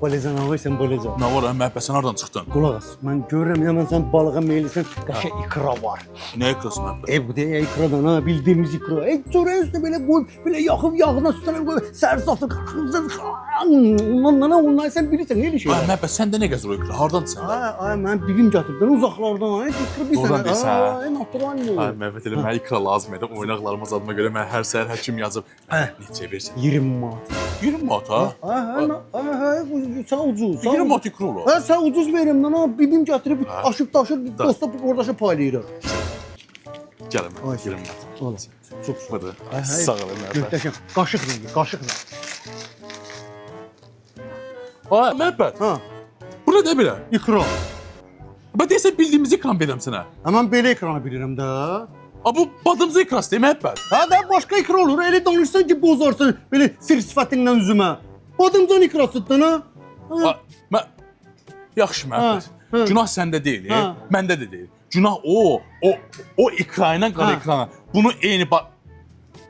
Balezan alırsan balezan. Nə var, məhəbbət, sən hardan çıxdın? Qulaq as, mən görürəm yaman sən balığa meylisən, qaşa ikra var. Nə ekrası məhəbbət? Bu deyə ikradan ha, bildiğimiz ikra. Çörəyin üstüne böyle koyup, böyle yakıp yağına üstüne koyup, servis atıb, ondan sen bilirsən, neyli şey? Ay, məhəbbət, səndə nə gəzir o ikra? Hardan sən? Ay, mən bibim gətirdən, uzaqlardan, ikra bir Oradan sənə. deyirsən. Ay, naturalni. Ay, məhəbbət, elə mənə ikra lazım idi. Oynaqlarımız adıma görə mən hər səhər həkim yazıb. Neçə versən? 20 manat. 20 manat ha? Sağ ucuz. 20 manat ikra olur. Sağ ucuz verim lan, ha, bibim gətirib, aşıb daşır, dosta ordaşa paylayırım. Gəlin, Ay, 20 manat. Ola. Çox Budur. Ay, Sağ olun, məhəbbət. Möhtəşəm. Qaşıqla. Ay, məhəbbət, Ha, bu nə də belə? ikra. Bə deyəsən bildiyimiz ikram verəm sənə. Mən belə ekranı bilirəm də. Bu badımızı ikrası deyil, məhəbbət. Da başqa ikra olur. Elə danışsan ki, bozarsan belə sir sifətinlə üzümə. Badımcan ikrasıdın ha. Yaxşı məhəbbət. hə. Günah səndə deyil, Hə. məndə də deyil. Günah o ikrayla qara Hə. ekrana. Bunu eyni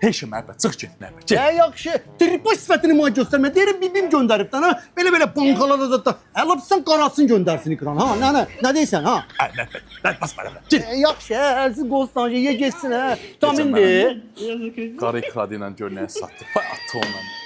Heç məhəbbət, çıx get məhəbbət. Get. Yaxşı. Tripoş sifətini mənə göstərmə. Deyirəm bibim göndəribdən ha. Belə bankalarda zətdə. Hələ sən qarasın göndərsin ekran ha. Nə deyirsən ha? Ay məhəbbət, mən basma məhəbbət. Get. Yaxşı, əlsiz qozdan ye getsin ha. Vitamindir. Qara ikradı ilə gör nəyə satdı. Fay atı onunla.